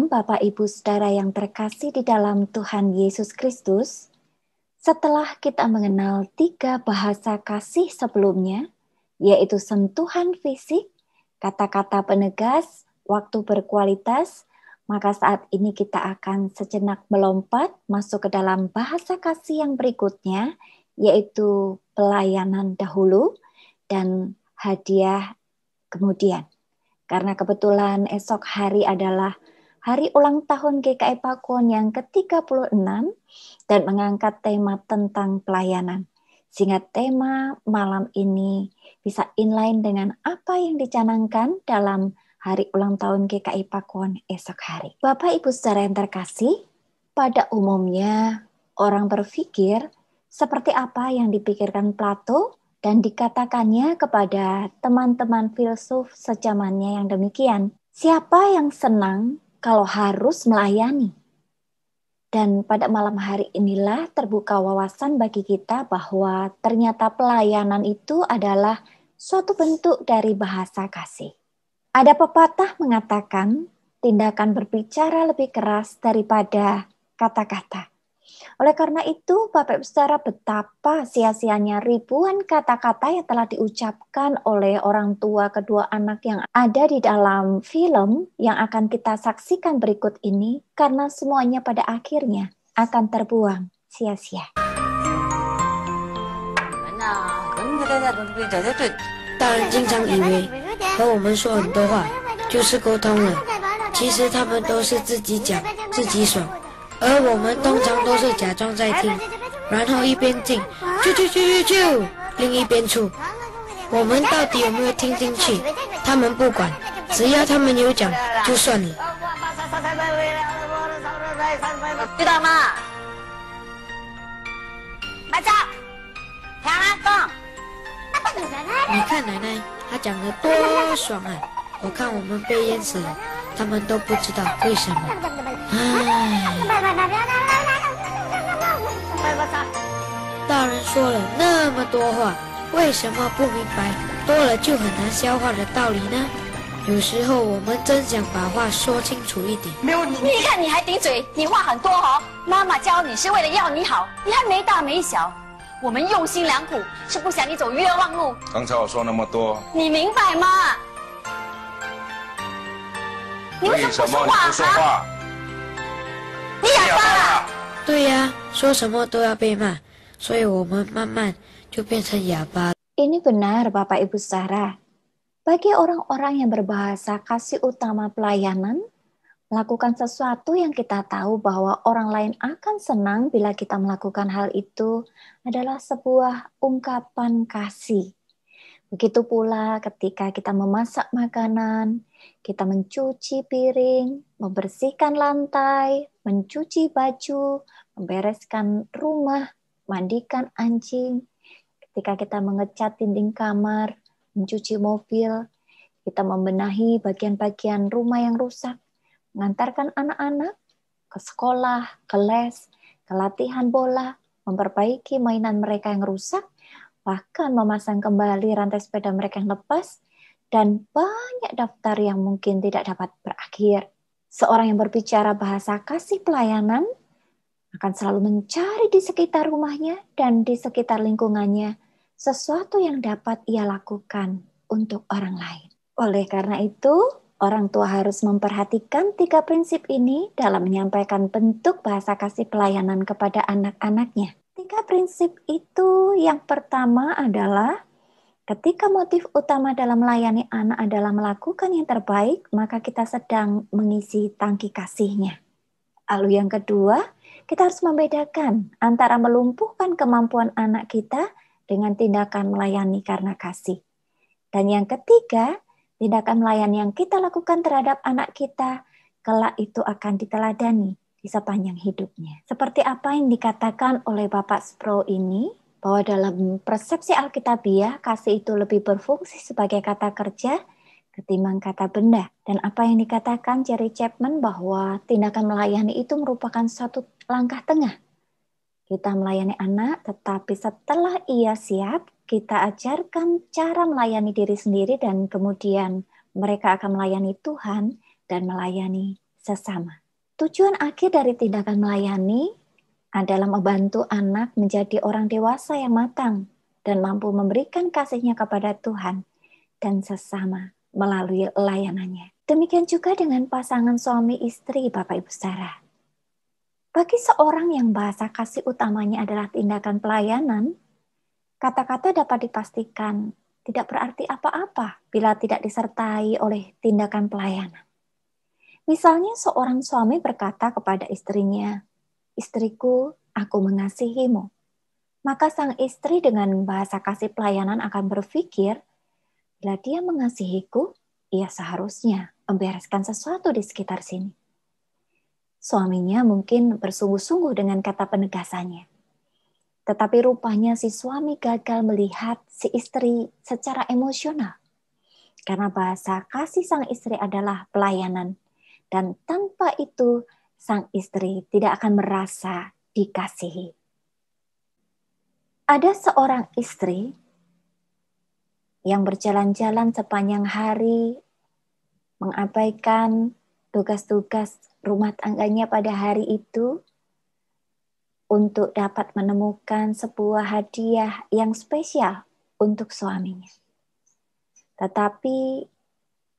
Bapak Ibu Saudara yang terkasih di dalam Tuhan Yesus Kristus. Setelah kita mengenal 3 bahasa kasih sebelumnya, yaitu sentuhan fisik, kata-kata penegas, waktu berkualitas, maka saat ini kita akan sejenak melompat masuk ke dalam bahasa kasih yang berikutnya, yaitu pelayanan dahulu dan hadiah kemudian. Karena kebetulan esok hari adalah hari ulang tahun GKI Pakuan yang ke-36 dan mengangkat tema tentang pelayanan. Sehingga tema malam ini bisa inline dengan apa yang dicanangkan dalam hari ulang tahun GKI Pakuan esok hari. Bapak Ibu Saudara yang terkasih, pada umumnya orang berpikir seperti apa yang dipikirkan Plato dan dikatakannya kepada teman-teman filsuf sejamannya yang demikian. Siapa yang senang kalau harus melayani? Dan pada malam hari inilah terbuka wawasan bagi kita bahwa ternyata pelayanan itu adalah suatu bentuk dari bahasa kasih. Ada pepatah mengatakan tindakan berbicara lebih keras daripada kata-kata. Oleh karena itu, Bapak Ibu Saudara, betapa sia-sianya ribuan kata-kata yang telah diucapkan oleh orang tua kedua anak yang ada di dalam film yang akan kita saksikan berikut ini, karena semuanya pada akhirnya akan terbuang sia-sia. 大人经常以为和我们说很多话就是沟通了，其实他们都是自己讲自己爽，而我们通常都是假装在听，然后一边听啾，另一边出。我们到底有没有听进去？他们不管，只要他们有讲就算了。知道吗？马上，听啊，动。你看奶奶，她讲得多爽啊！我看我们被淹死了，他们都不知道为什么。唉，大人说了那么多话，为什么不明白多了就很难消化的道理呢？有时候我们真想把话说清楚一点。你看你还顶嘴，你话很多哦。妈妈教你是为了要你好，你还没大没小。我们用心良苦，是不想你走冤枉路。刚才我说那么多，你明白吗？你为什么不说话？你哑巴！对呀，说什么都要被骂，所以我们慢慢就变成哑巴。 Ini benar Bapak Ibu Saudara. Bagi orang-orang yang berbahasa kasih utama pelayanan, melakukan sesuatu yang kita tahu bahwa orang lain akan senang bila kita melakukan hal itu adalah sebuah ungkapan kasih. Begitu pula ketika kita memasak makanan, kita mencuci piring, membersihkan lantai, mencuci baju, membereskan rumah, mandikan anjing, ketika kita mengecat dinding kamar, mencuci mobil, kita membenahi bagian-bagian rumah yang rusak, mengantarkan anak-anak ke sekolah, ke les, ke latihan bola, memperbaiki mainan mereka yang rusak, bahkan memasang kembali rantai sepeda mereka yang lepas, dan banyak daftar yang mungkin tidak dapat berakhir. Seorang yang berbicara bahasa kasih pelayanan akan selalu mencari di sekitar rumahnya dan di sekitar lingkungannya sesuatu yang dapat ia lakukan untuk orang lain. Oleh karena itu, orang tua harus memperhatikan 3 prinsip ini dalam menyampaikan bentuk bahasa kasih pelayanan kepada anak-anaknya. 3 prinsip itu yang pertama adalah ketika motif utama dalam melayani anak adalah melakukan yang terbaik, maka kita sedang mengisi tangki kasihnya. Lalu yang kedua, kita harus membedakan antara melumpuhkan kemampuan anak kita dengan tindakan melayani karena kasih. Dan yang ketiga, tindakan melayani yang kita lakukan terhadap anak kita, kelak itu akan diteladani di sepanjang hidupnya. Seperti apa yang dikatakan oleh Bapak Sproul ini, bahwa dalam persepsi Alkitabiah, kasih itu lebih berfungsi sebagai kata kerja ketimbang kata benda. Dan apa yang dikatakan Jerry Chapman bahwa tindakan melayani itu merupakan satu langkah tengah. Kita melayani anak, tetapi setelah ia siap, kita ajarkan cara melayani diri sendiri dan kemudian mereka akan melayani Tuhan dan melayani sesama. Tujuan akhir dari tindakan melayani adalah membantu anak menjadi orang dewasa yang matang dan mampu memberikan kasihnya kepada Tuhan dan sesama melalui layanannya. Demikian juga dengan pasangan suami istri, Bapak Ibu Saudara. Bagi seorang yang bahasa kasih utamanya adalah tindakan pelayanan, kata-kata dapat dipastikan tidak berarti apa-apa bila tidak disertai oleh tindakan pelayanan. Misalnya seorang suami berkata kepada istrinya, "Istriku, aku mengasihimu." Maka sang istri dengan bahasa kasih pelayanan akan berpikir, bila dia mengasihiku, ia seharusnya membereskan sesuatu di sekitar sini. Suaminya mungkin bersungguh-sungguh dengan kata penegasannya. Tetapi rupanya si suami gagal melihat si istri secara emosional. Karena bahasa kasih sang istri adalah pelayanan. Dan tanpa itu, sang istri tidak akan merasa dikasihi. Ada seorang istri yang berjalan-jalan sepanjang hari, mengabaikan tugas-tugas rumah tangganya pada hari itu untuk dapat menemukan sebuah hadiah yang spesial untuk suaminya. Tetapi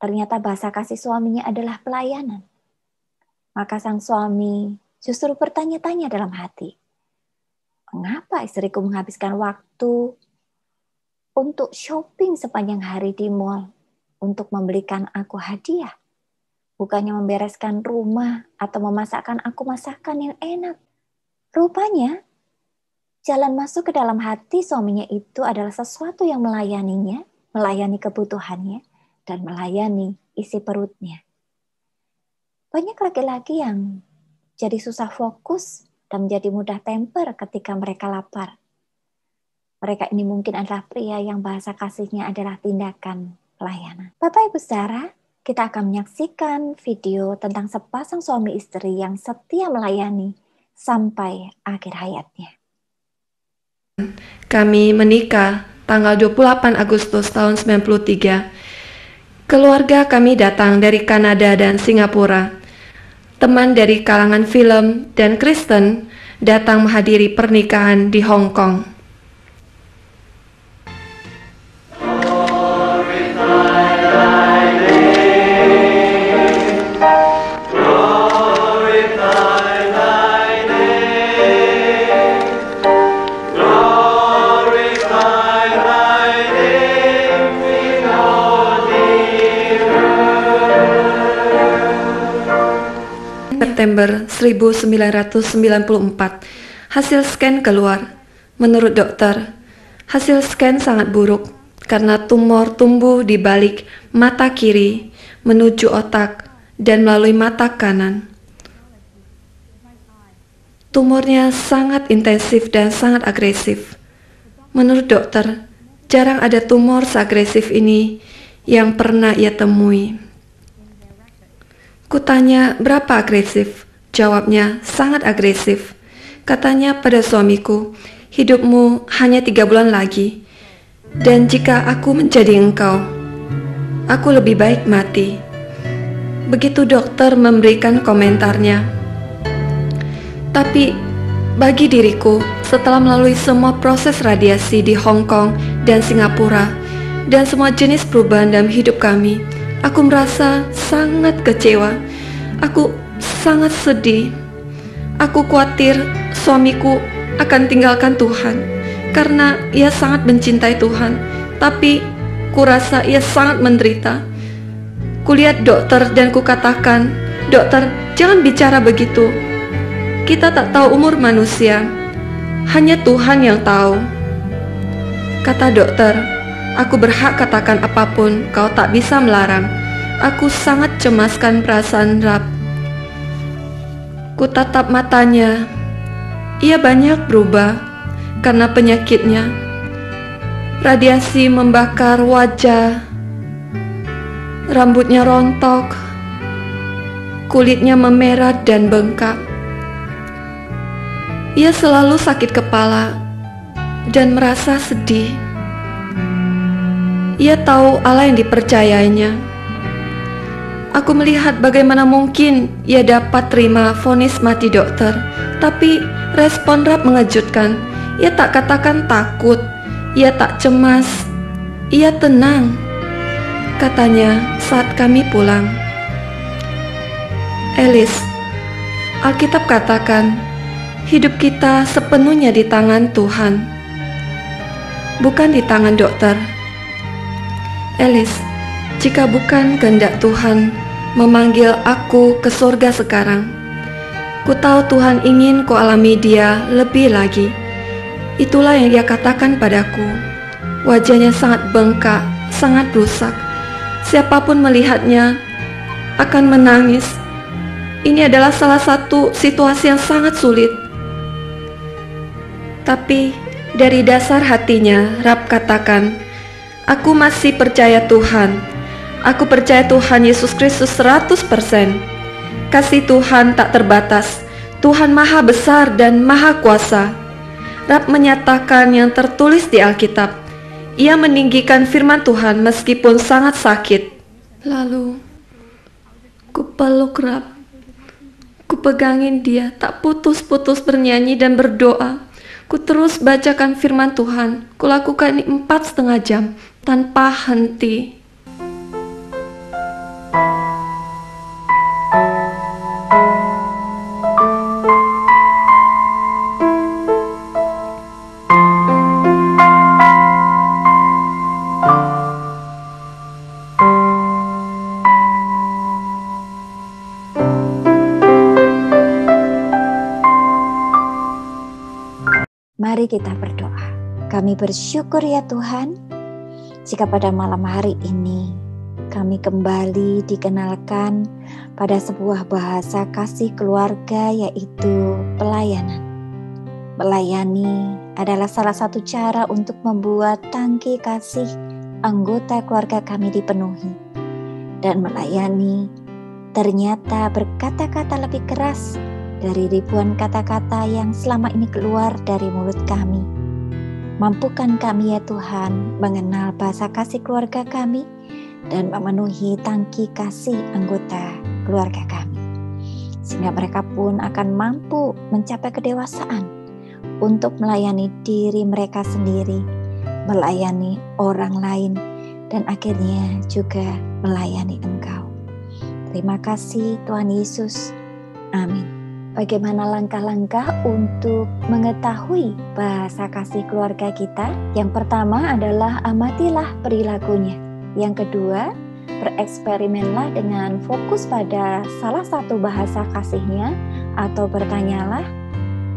ternyata bahasa kasih suaminya adalah pelayanan. Maka sang suami justru bertanya-tanya dalam hati, "Mengapa istriku menghabiskan waktu untuk shopping sepanjang hari di mall untuk membelikan aku hadiah? Bukannya membereskan rumah atau memasakkan aku masakan yang enak." Rupanya, jalan masuk ke dalam hati suaminya itu adalah sesuatu yang melayaninya, melayani kebutuhannya, dan melayani isi perutnya. Banyak laki-laki yang jadi susah fokus dan menjadi mudah temper ketika mereka lapar. Mereka ini mungkin adalah pria yang bahasa kasihnya adalah tindakan pelayanan. Bapak Ibu Saudara, kita akan menyaksikan video tentang sepasang suami istri yang setia melayani sampai akhir hayatnya. Kami menikah tanggal 28 Agustus tahun 93. Keluarga kami datang dari Kanada dan Singapura. Teman dari kalangan film dan Kristen datang menghadiri pernikahan di Hong Kong. September 1994, hasil scan keluar. Menurut dokter, hasil scan sangat buruk karena tumor tumbuh di balik mata kiri menuju otak dan melalui mata kanan. Tumornya sangat intensif dan sangat agresif. Menurut dokter, jarang ada tumor seagresif ini yang pernah ia temui. Kutanya, berapa agresif? Jawabnya, sangat agresif. Katanya pada suamiku, hidupmu hanya 3 bulan lagi. Dan jika aku menjadi engkau, aku lebih baik mati. Begitu dokter memberikan komentarnya. Tapi bagi diriku, setelah melalui semua proses radiasi di Hong Kong dan Singapura, dan semua jenis perubahan dalam hidup kami, aku merasa sangat kecewa. Aku sangat sedih. Aku khawatir suamiku akan tinggalkan Tuhan karena ia sangat mencintai Tuhan. Tapi kurasa ia sangat menderita. Kulihat dokter dan kukatakan, "Dokter, jangan bicara begitu. Kita tak tahu umur manusia. Hanya Tuhan yang tahu." Kata dokter, "Aku berhak katakan apapun, kau tak bisa melarang." Aku sangat cemaskan perasaan Rab. Ku tatap matanya. Ia banyak berubah karena penyakitnya. Radiasi membakar wajah. Rambutnya rontok. Kulitnya memerah dan bengkak. Ia selalu sakit kepala dan merasa sedih. Ia tahu Allah yang dipercayainya. Aku melihat bagaimana mungkin ia dapat terima vonis mati dokter. Tapi respon Rab mengejutkan. Ia tak katakan takut, ia tak cemas, ia tenang, katanya saat kami pulang. Elis, Alkitab katakan, hidup kita sepenuhnya di tangan Tuhan, bukan di tangan dokter. Elis, jika bukan kehendak Tuhan memanggil aku ke surga sekarang, ku tahu Tuhan ingin ku alami Dia lebih lagi. Itulah yang Dia katakan padaku. Wajahnya sangat bengkak, sangat rusak. Siapapun melihatnya akan menangis. Ini adalah salah satu situasi yang sangat sulit. Tapi dari dasar hatinya, Rab katakan, aku masih percaya Tuhan. Aku percaya Tuhan Yesus Kristus 100%. Kasih Tuhan tak terbatas. Tuhan Maha Besar dan Maha Kuasa. Rab menyatakan yang tertulis di Alkitab. Ia meninggikan firman Tuhan meskipun sangat sakit. Lalu, ku peluk Rab. Ku pegangin dia, tak putus-putus bernyanyi dan berdoa. Ku terus bacakan firman Tuhan. Ku lakukan ini 4,5 jam tanpa henti. Mari kita berdoa. Kami bersyukur ya Tuhan, jika pada malam hari ini kami kembali dikenalkan pada sebuah bahasa kasih keluarga, yaitu pelayanan. Melayani adalah salah satu cara untuk membuat tangki kasih anggota keluarga kami dipenuhi. Dan melayani ternyata berkata-kata lebih keras dari ribuan kata-kata yang selama ini keluar dari mulut kami. Mampukan kami ya Tuhan mengenal bahasa kasih keluarga kami dan memenuhi tangki kasih anggota keluarga kami, sehingga mereka pun akan mampu mencapai kedewasaan untuk melayani diri mereka sendiri, melayani orang lain, dan akhirnya juga melayani Engkau. Terima kasih Tuhan Yesus. Amin. Bagaimana langkah-langkah untuk mengetahui bahasa kasih keluarga kita? Yang pertama adalah amatilah perilakunya. Yang kedua, bereksperimenlah dengan fokus pada salah satu bahasa kasihnya atau bertanyalah.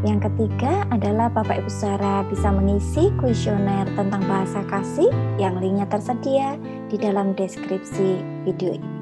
Yang ketiga adalah Bapak Ibu Saudara bisa mengisi kuesioner tentang bahasa kasih yang linknya tersedia di dalam deskripsi video ini.